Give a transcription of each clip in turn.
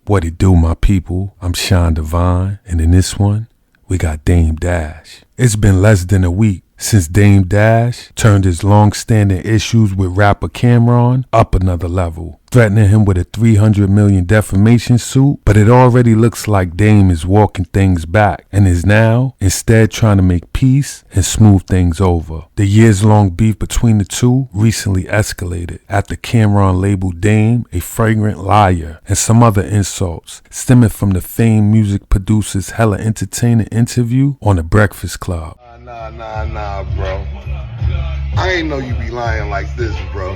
What it do, my people? I'm Sean Devine, and in this one, we got Dame Dash. It's been less than a week since Dame Dash turned his long-standing issues with rapper Cameron up another level, threatening him with a $300 million defamation suit, but it already looks like Dame is walking things back and is now instead trying to make peace and smooth things over. The years-long beef between the two recently escalated after Cameron labeled Dame a fragrant liar and some other insults stemming from the famed music producer's hella entertaining interview on The Breakfast Club. Nah, bro. I ain't know you be lying like this, bro.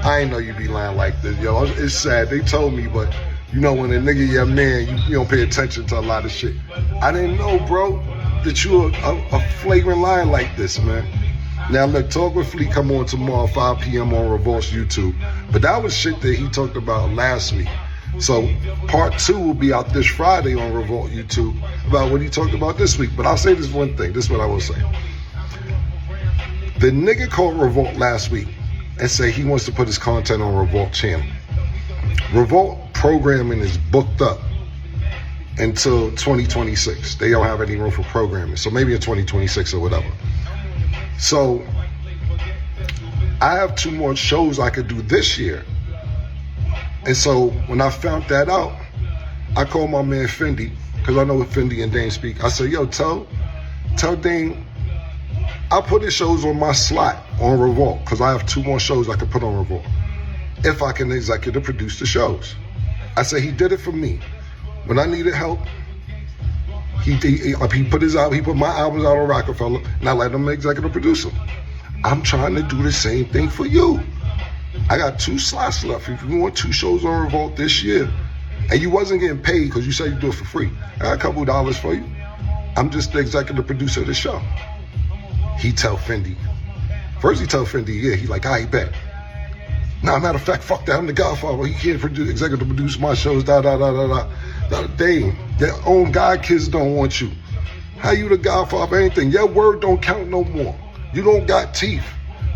I ain't know you be lying like this, yo. It's sad. They told me, but you know when a nigga your man, you don't pay attention to a lot of shit. I didn't know, bro, that you a flagrant liar like this, man. Now look, Talk with Fleet come on tomorrow, 5 p.m. on Revolt's YouTube. But that was shit that he talked about last week. So part 2 will be out this Friday on Revolt YouTube about what he talked about this week. But I'll say this one thing. This is what I will say. The nigga called Revolt last week and say he wants to put his content on Revolt channel. Revolt programming is booked up until 2026. They don't have any room for programming. So maybe in 2026 or whatever. So I have 2 more shows I could do this year. And so when I found that out, I called my man Fendi, because I know what Fendi and Dame speak. I said, yo, tell Dame, I'll put his shows on my slot on Revolt, because I have 2 more shows I could put on Revolt, if I can executive produce the shows. I said, he did it for me. When I needed help, he put my albums out on Rockefeller, and I let him executive produce them. I'm trying to do the same thing for you. I got 2 slots left. If you want 2 shows on Revolt this year, and you wasn't getting paid because you said you do it for free, I got a couple dollars for you. I'm just the executive producer of the show. He tell Fendi. First he tell Fendi, yeah, he like, I bet. Nah, matter of fact, fuck that, I'm the Godfather. He can't executive produce my shows, Dame, their own God kids don't want you. How you the Godfather for anything? Your word don't count no more. You don't got teeth.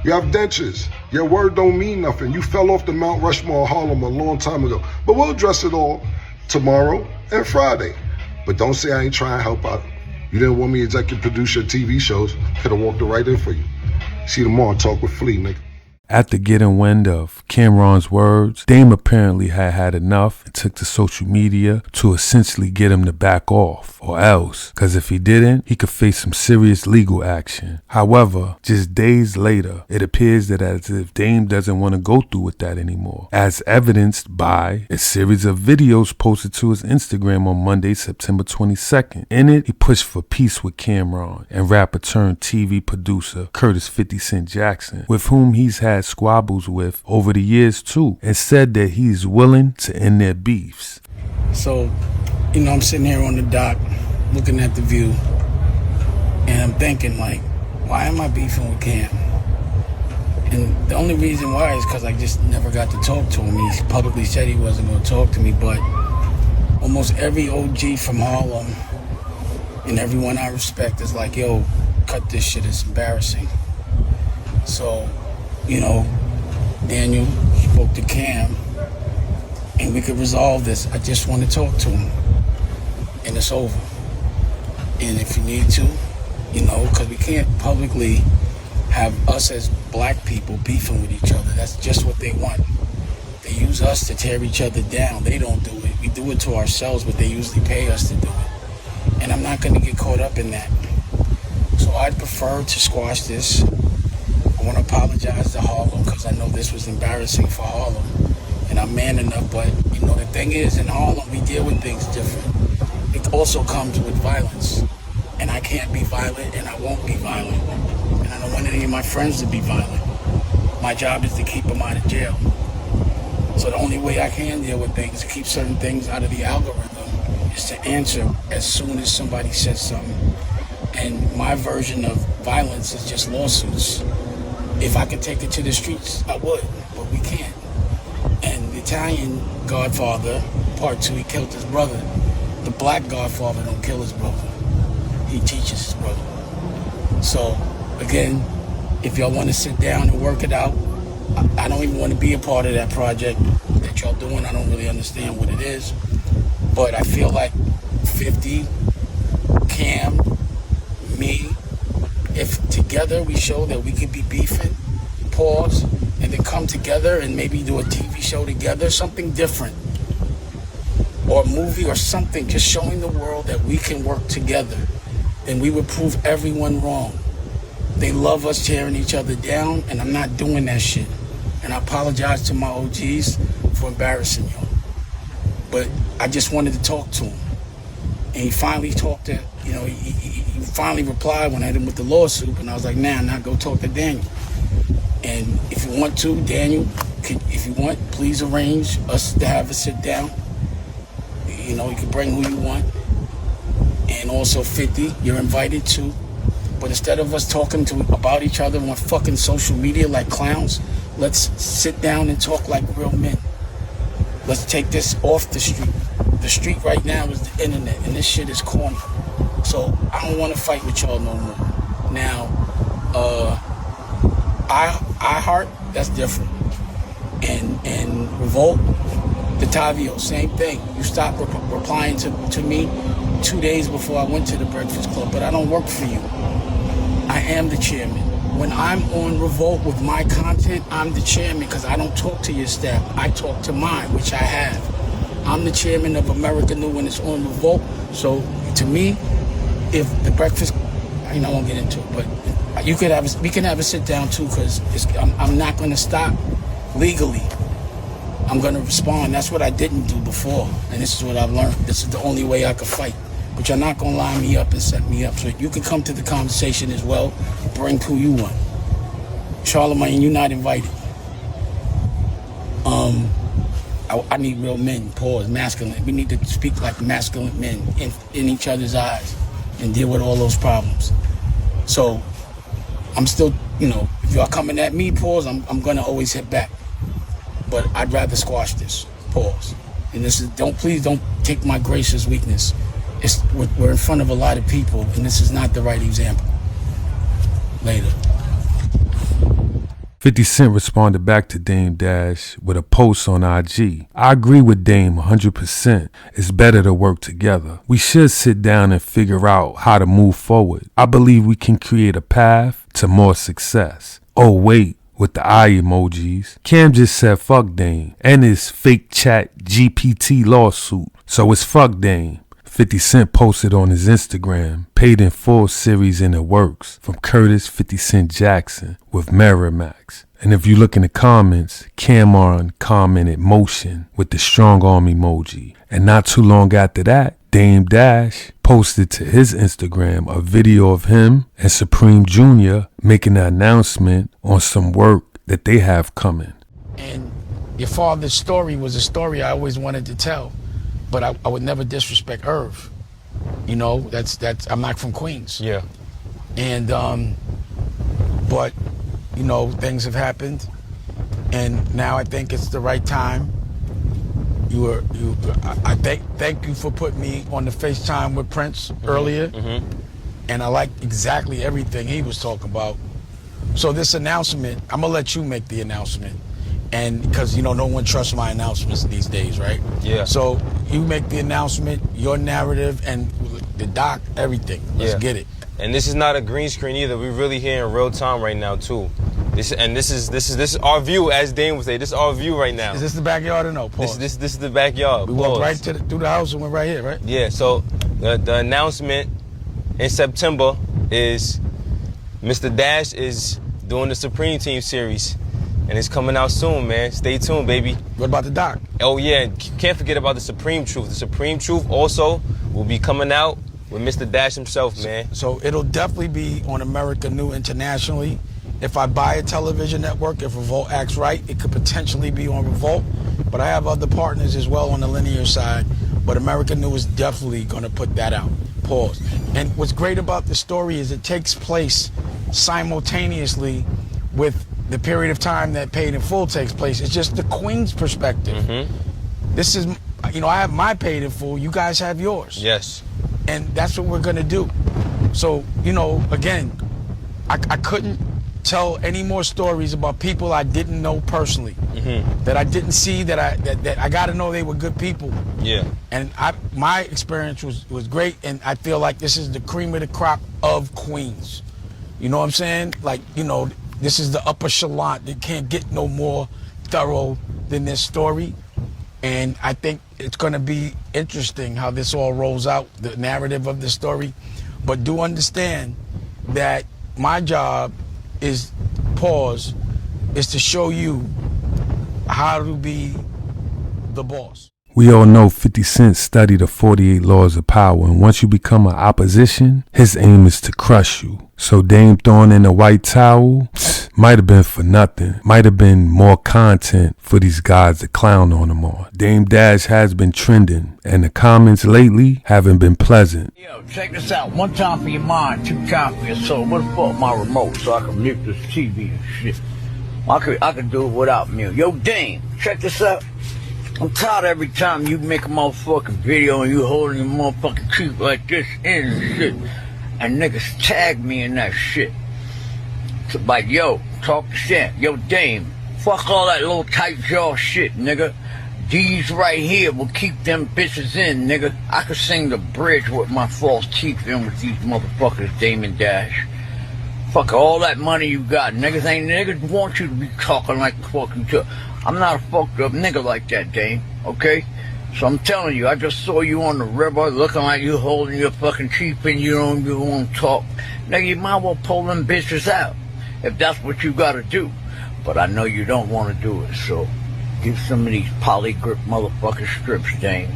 You have dentures. Your word don't mean nothing. You fell off the Mount Rushmore of Harlem a long time ago. But we'll address it all tomorrow and Friday. But don't say I ain't trying to help out. You didn't want me to executive produce your TV shows. Could have walked it right in for you. See you tomorrow on Talk with Flea, nigga. After getting wind of Cameron's words, Dame apparently had enough and took to social media to essentially get him to back off, or else, because if he didn't, he could face some serious legal action. However, just days later, it appears that as if Dame doesn't want to go through with that anymore, as evidenced by a series of videos posted to his Instagram on Monday, September 22nd. In it, he pushed for peace with Cameron and rapper turned TV producer Curtis 50 Cent Jackson, with whom he's had squabbles with over the years too, and said that he's willing to end their beefs. So, I'm sitting here on the dock looking at the view, and I'm thinking, like, why am I beefing with Cam? And the only reason why is because I just never got to talk to him. He publicly said he wasn't going to talk to me, but almost every OG from Harlem and everyone I respect is like, yo, cut this shit, it's embarrassing. So, Daniel spoke to Cam, and we could resolve this. I just want to talk to him, and it's over. And if you need to, because we can't publicly have us as black people beefing with each other. That's just what they want. They use us to tear each other down. They don't do it. We do it to ourselves, but they usually pay us to do it. And I'm not going to get caught up in that. So I'd prefer to squash this. I want to apologize to Harlem because I know this was embarrassing for Harlem, and I'm man enough, but the thing is, in Harlem we deal with things different. It also comes with violence, and I can't be violent, and I won't be violent, and I don't want any of my friends to be violent. My job is to keep them out of jail. So the only way I can deal with things, to keep certain things out of the algorithm, is to answer as soon as somebody says something. And my version of violence is just lawsuits. If I could take it to the streets, I would, but we can't. And the Italian Godfather, part 2, he killed his brother. The black Godfather don't kill his brother. He teaches his brother. So, again, if y'all want to sit down and work it out, I don't even want to be a part of that project that y'all doing. I don't really understand what it is. But I feel like 50, Cam, me, if together we show that we could be beefing, pause, and then come together and maybe do a TV show together, something different, or a movie or something, just showing the world that we can work together, then we would prove everyone wrong. They love us tearing each other down, and I'm not doing that shit. And I apologize to my OGs for embarrassing y'all. But I just wanted to talk to him. And he finally talked to, he finally replied when I hit him with the lawsuit, and I was like, nah, now go talk to Daniel. And if you want to, Daniel, if you want, please arrange us to have a sit down. You can bring who you want. And also 50, you're invited too. But instead of us talking about each other on fucking social media like clowns, let's sit down and talk like real men. Let's take this off the street. The street right now is the internet, and this shit is corny. So I don't want to fight with y'all no more. Now, I heart, that's different. And Revolt, the Tavio, same thing. You stopped replying to me 2 days before I went to the Breakfast Club, but I don't work for you. I am the chairman. When I'm on Revolt with my content, I'm the chairman because I don't talk to your staff. I talk to mine, which I have. I'm the chairman of America New when it's on Revolt. So to me, if the Breakfast, I won't get into it, but we can have a sit down too, because I'm not going to stop legally. I'm going to respond. That's what I didn't do before, and this is what I've learned. This is the only way I could fight. But you're not going to line me up and set me up. So you can come to the conversation as well. Bring who you want. Charlamagne, you're not invited. I need real men, pause, masculine. We need to speak like masculine men in each other's eyes and deal with all those problems. So I'm still, if y'all coming at me, pause, I'm going to always hit back. But I'd rather squash this, pause. And please don't take my grace as weakness. We're in front of a lot of people, and this is not the right example. Later. 50 Cent responded back to Dame Dash with a post on IG. I agree with Dame 100%. It's better to work together. We should sit down and figure out how to move forward. I believe we can create a path to more success. Oh wait, with the eye emojis. Cam just said fuck Dame and his fake chat GPT lawsuit. So it's fuck Dame. 50 Cent posted on his Instagram, Paid in Full series in the works from Curtis 50 Cent Jackson with Miramax. And if you look in the comments, Cameron commented motion with the strong arm emoji. And not too long after that, Dame Dash posted to his Instagram a video of him and Supreme Jr. making an announcement on some work that they have coming. And your father's story was a story I always wanted to tell. But I would never disrespect Irv. That's I'm not from Queens. Yeah. And but things have happened, and now I think it's the right time. I thank you for putting me on the FaceTime with Prince earlier, and I like exactly everything he was talking about. So this announcement, I'm gonna let you make the announcement. And because, no one trusts my announcements these days, right? Yeah. So you make the announcement, your narrative, and the doc, everything. Let's get it. And this is not a green screen either. We're really here in real time right now too. This is our view, as Dane would say. This is our view right now. Is this the backyard or no? Pause. This is the backyard. We walked right through the house and went right here, right? Yeah. So the announcement in September is Mr. Dash is doing the Supreme Team series. And it's coming out soon, man. Stay tuned, baby. What about the doc? Oh, yeah. Can't forget about the Supreme Truth. The Supreme Truth also will be coming out with Mr. Dash himself, man. So it'll definitely be on America New internationally. If I buy a television network, if Revolt acts right, it could potentially be on Revolt. But I have other partners as well on the linear side. But America New is definitely going to put that out. Pause. And what's great about the story is it takes place simultaneously with the period of time that Paid in Full takes place. It's just the Queen's perspective. This is, I have my Paid in Full, you guys have yours. Yes. And that's what we're gonna do. So, again, I couldn't tell any more stories about people I didn't know personally, that I didn't see, that I got to know they were good people. Yeah. And my experience was great, and I feel like this is the cream of the crop of Queens. You know what I'm saying? Like, you know, this is the upper echelon. They can't get no more thorough than this story. And I think it's going to be interesting how this all rolls out, the narrative of the story. But do understand that my job is to show you how to be the boss. We all know 50 Cent studied the 48 laws of power, and once you become an opposition, his aim is to crush you. So Dame throwing in a white towel might have been for nothing. Might have been more content for these guys to clown on him on. Dame Dash has been trending, and the comments lately haven't been pleasant. Yo, check this out. One time for your mind, two times for your soul. What the fuck my remote so I can mute this TV and shit? I could do it without mute. Yo, Dame, check this out. I'm tired every time you make a motherfucking video and you holding your motherfucking teeth like this in and shit. And niggas tag me in that shit. So like, yo, talk shit. Yo, Dame, fuck all that little tight jaw shit, nigga. These right here will keep them bitches in, nigga. I could sing the bridge with my false teeth in with these motherfuckers, Dame and Dash. Fuck all that money you got. Niggas want you to be talking like fucking shit. I'm not a fucked up nigga like that, Dame, okay? So I'm telling you, I just saw you on the river looking like you holding your fucking teeth and you don't want to talk. Nigga, you might well pull them bitches out if that's what you gotta do. But I know you don't want to do it, so give some of these polygrip motherfucking strips, Dame.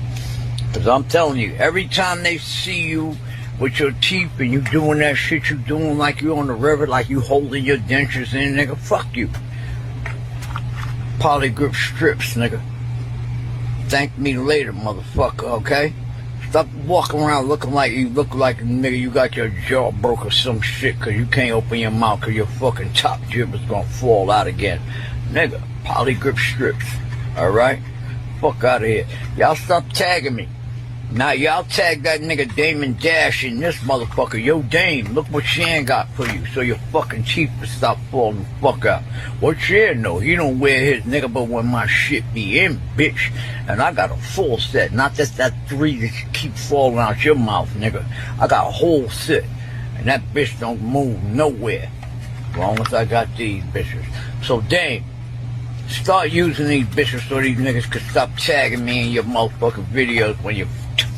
Because I'm telling you, every time they see you with your teeth and you doing that shit you doing like you on the river, like you holding your dentures in, nigga, fuck you. Polygrip strips, nigga. Thank me later, motherfucker, okay? Stop walking around looking like you look like a nigga you got your jaw broke or some shit because you can't open your mouth because your fucking top jib is gonna fall out again. Nigga, polygrip strips, alright? Fuck out of here. Y'all stop tagging me. Now y'all tag that nigga Damon Dash in this motherfucker. Yo, Dame, look what Shan got for you so your fucking teeth will stop falling the fuck out. What Shan know? He don't wear his nigga but when my shit be in, bitch. And I got a full set, not just that 3 that you keep falling out your mouth, nigga. I got a whole set. And that bitch don't move nowhere. As long as I got these bitches. So, Dame, start using these bitches so these niggas could stop tagging me in your motherfucking videos when your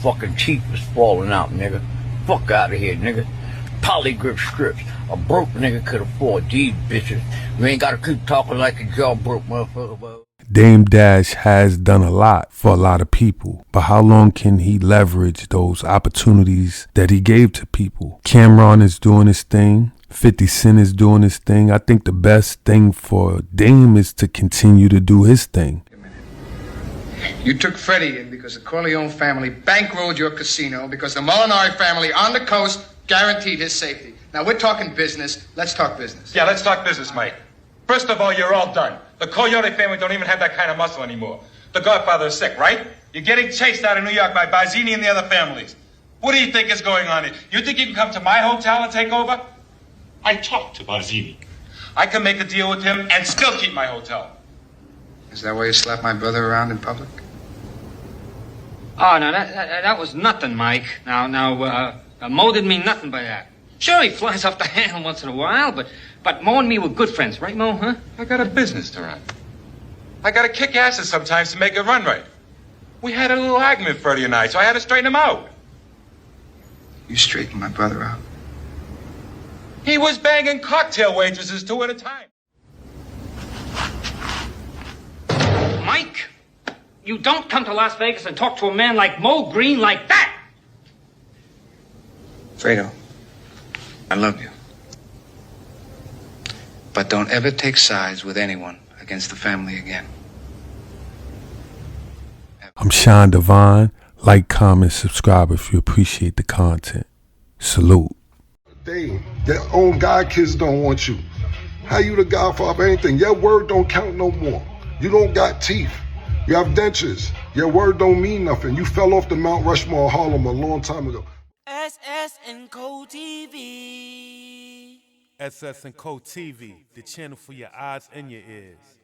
fucking teeth is falling out, nigga. Fuck out of here, nigga. Polygrip strips. A broke nigga could afford these bitches. You ain't gotta keep talking like a jaw broke motherfucker. Dame Dash has done a lot for a lot of people, but how long can he leverage those opportunities that he gave to people? Cameron is doing his thing. 50 Cent is doing his thing. I think the best thing for Dame is to continue to do his thing. You took Freddie in because the Corleone family bankrolled your casino because the Molinari family on the coast guaranteed his safety. Now, we're talking business. Let's talk business. Yeah, let's talk business, Mike. First of all, you're all done. The Coyote family don't even have that kind of muscle anymore. The Godfather is sick, right? You're getting chased out of New York by Barzini and the other families. What do you think is going on here? You think you can come to my hotel and take over? I talked to Barzini. I can make a deal with him and still keep my hotel. Is that why you slapped my brother around in public? Oh, no, that was nothing, Mike. Now, Mo didn't mean nothing by that. Sure, he flies off the handle once in a while, but Mo and me were good friends, right, Mo, huh? I got a business to run. I gotta kick asses sometimes to make it run right. We had a little argument, Freddie and I, so I had to straighten him out. You straightened my brother out. He was banging cocktail waitresses 2 at a time. Mike, you don't come to Las Vegas and talk to a man like Mo Green like that! Fredo, I love you. But don't ever take sides with anyone against the family again. I'm Sean Devine. Like, comment, subscribe if you appreciate the content. Salute. Their own god kids don't want you. How you the godfather of anything? Your word don't count no more. You don't got teeth. You have dentures. Your word don't mean nothing. You fell off the Mount Rushmore of Harlem a long time ago. SS and Co TV. SS & Co TV, the channel for your eyes and your ears.